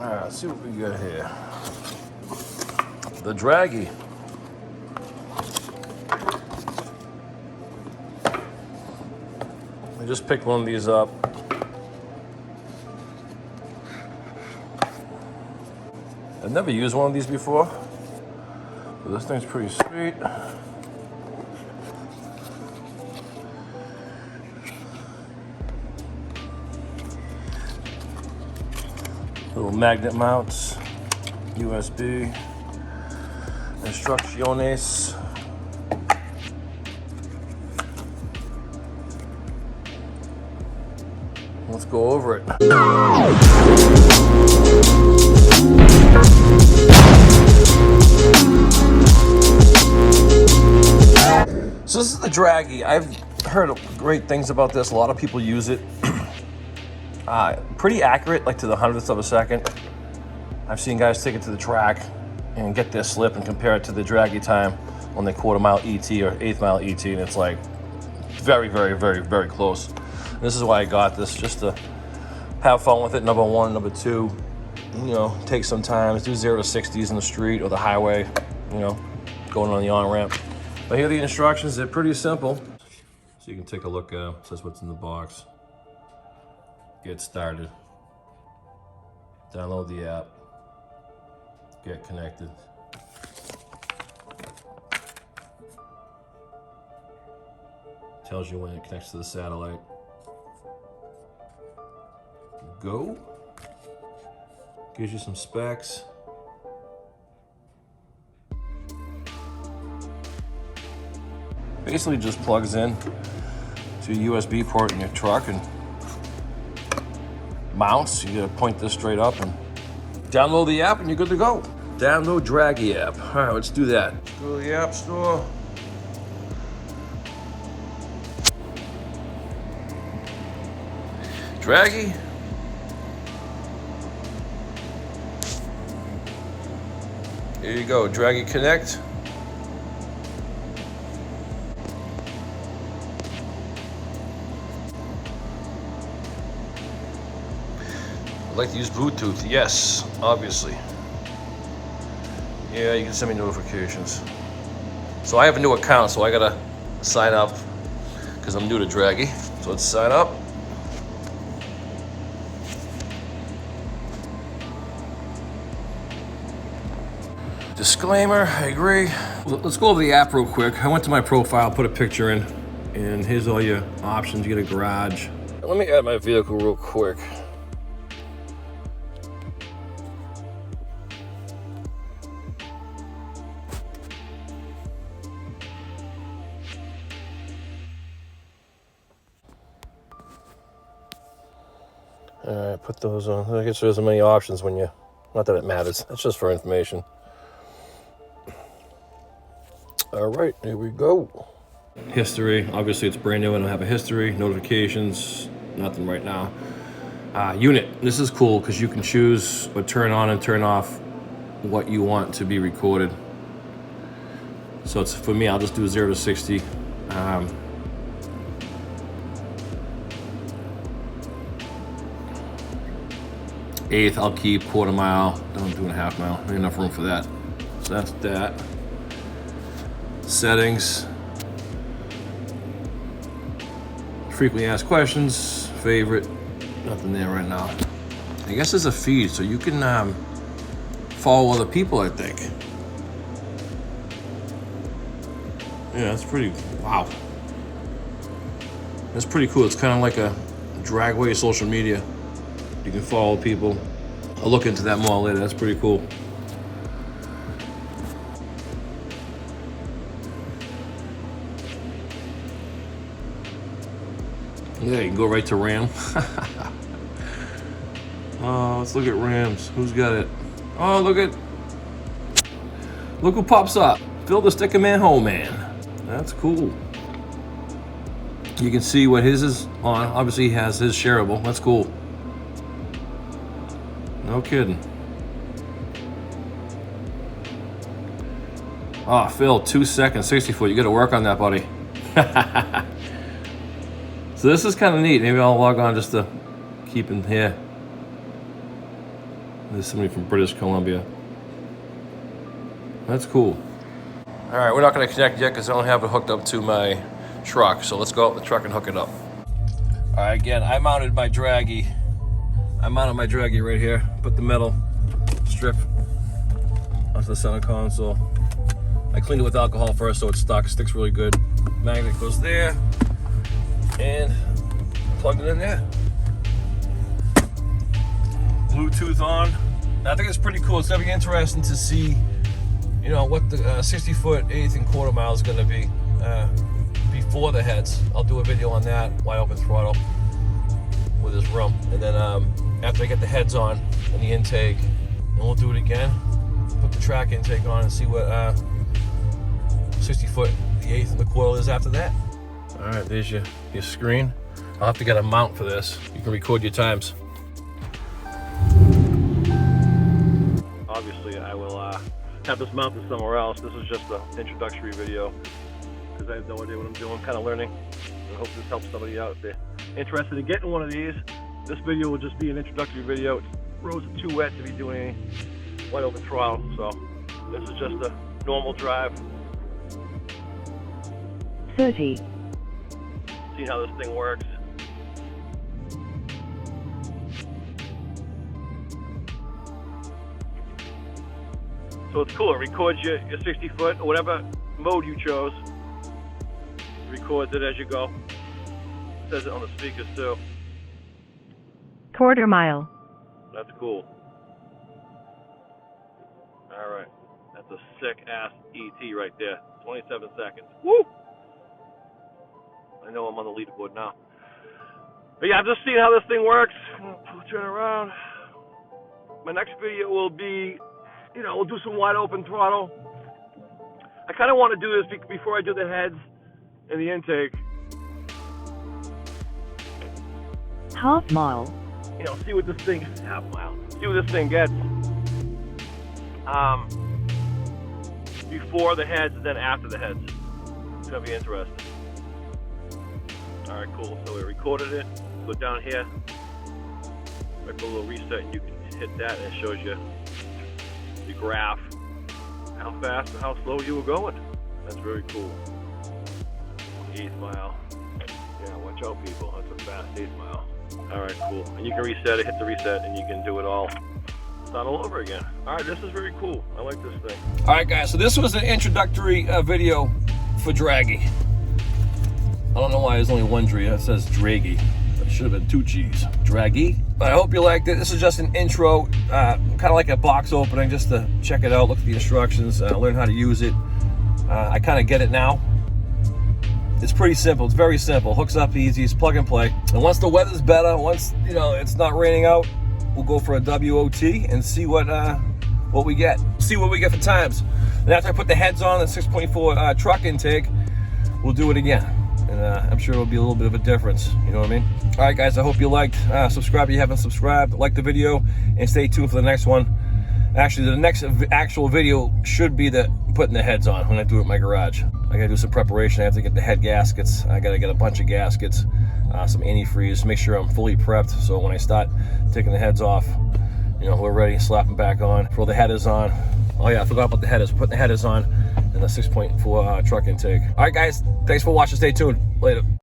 All right, let's see what we got here. The Dragy. I just picked one of these up. I've never used one of these before, but this thing's pretty sweet. Little magnet mounts, USB, instrucciones. Let's go over it. So this is the Dragy. I've heard great things about this. A lot of people use it. Pretty accurate, like to the hundredth of a second. I've seen guys take it to the track and get their slip and compare it to the Dragy time on the quarter-mile ET or eighth-mile ET, and it's like very, very, very, very close. And this is why I got this, just to have fun with it. Number one, number two, you know, take some time, do 0 to 60s in the street or the highway, you know, going on the on-ramp. But here are the instructions. They're pretty simple. So you can take a look at them. It says what's in the box. Get started. Download the app. Get connected. Tells you when it connects to the satellite. Go. Gives you some specs. Basically just plugs in to a USB port in your truck and mounts. You gotta point this straight up and download the app and you're good to go. Download Dragy app. All right, let's do that. Go to the App Store. Dragy. Here you go, Dragy Connect. I'd like to use Bluetooth. Yes, obviously. Yeah, you can send me notifications. So I have a new account, so I gotta sign up because I'm new to Dragy. So let's sign up. Disclaimer, I agree. Let's go over the app real quick. I went to my profile, put a picture in, and here's all your options. You get a garage. Let me add my vehicle real quick. All right, put those on. I guess there's so many options when you, not that it matters. It's just for information. All right, here we go. History, obviously it's brand new. I don't have a history. Notifications, nothing right now. Unit, this is cool because you can choose or turn on and turn off what you want to be recorded. So it's, for me, I'll just do 0 to 60. Eighth, I'll keep. Quarter mile, don't do a half mile. There's enough room for that. So that's that. Settings. Frequently asked questions. Favorite. Nothing there right now. I guess there's a feed, so you can follow other people, I think. Yeah, that's pretty, wow. That's pretty cool. It's kind of like a dragway social media. You can follow people. I'll look into that more later. That's pretty cool. Yeah, you can go right to RAM. Oh, let's look at RAMs. Who's got it? Oh, look who pops up. Phil the Sticker Man Home Man. That's cool. You can see what his is on. Obviously, he has his shareable. That's cool. No kidding. Oh, Phil, 2 seconds, 60 foot. You got to work on that, buddy. So this is kind of neat. Maybe I'll log on just to keep in here. There's somebody from British Columbia. That's cool. All right, we're not going to connect yet because I don't have it hooked up to my truck. So let's go up the truck and hook it up. All right, again, I mounted my Dragy. I mounted my Dragy right here. Put the metal strip onto the center console. I cleaned it with alcohol first so it's stuck. Sticks really good. Magnet goes there. And plugged it in there. Bluetooth on. I think it's pretty cool. It's gonna be interesting to see, you know, what the 60-foot 1/8 and quarter mile is gonna be before the heads. I'll do a video on that, wide open throttle with this room. And then after I get the heads on and the intake, and we'll do it again. Put the track intake on and see what 60-foot the 1/8 and the quarter is after that. All right, there's your screen. I'll have to get a mount for this. You can record your times. Obviously, I will have this mounted somewhere else. This is just an introductory video because I have no idea what I'm doing. I'm kind of learning. I hope this helps somebody out if they're interested in getting one of these. This video will just be an introductory video. Roads are too wet to be doing any wide open throttle, so this is just a normal drive. 30. See how this thing works. So it's cool. It records your 60 foot or whatever mode you chose. It records it as you go. It says it on the speakers too. Quarter mile. That's cool. All right. That's a sick ass ET right there. 27 seconds. Woo! I know I'm on the leaderboard now. But yeah, I've just seen how this thing works. I'll turn around. My next video will be, you know, we'll do some wide open throttle. I kind of want to do this before I do the heads and the intake. Half mile. You know, see what this thing, half mile. See what this thing gets. Before the heads and then after the heads. It's gonna be interesting. All right, cool. So we recorded it. Go down here. I put a little reset, and you can hit that, and it shows you the graph, how fast and how slow you were going. That's very cool. 1/8 mile. Yeah, watch out, people. That's a fast 1/8 mile. All right, cool. And you can reset it, hit the reset, and you can do it all. Start all over again. All right, this is very cool. I like this thing. All right, guys. So this was an introductory video for Dragy. I don't know why there's only one G. It says Dragy. It should have been 2 G's. Dragy. But I hope you liked it. This is just an intro, kind of like a box opening, just to check it out, look at the instructions, learn how to use it. I kind of get it now. It's pretty simple. It's very simple. Hooks up easy. It's plug and play. And once the weather's better, once you know it's not raining out, we'll go for a WOT and see what we get. See what we get for times. And after I put the heads on the 6.4 truck intake, we'll do it again. And I'm sure it'll be a little bit of a difference. You know what I mean? All right, guys. I hope you liked. Subscribe if you haven't subscribed. Like the video and stay tuned for the next one. Actually, the next actual video should be putting the heads on when I do it in my garage. I gotta do some preparation. I have to get the head gaskets. I gotta get a bunch of gaskets, some antifreeze, make sure I'm fully prepped. So when I start taking the heads off, you know, we're ready. Slap them back on. Throw the headers on. Oh yeah, I forgot about the headers. Put the headers on and the 6.4 truck intake. All right, guys. Thanks for watching. Stay tuned. Later.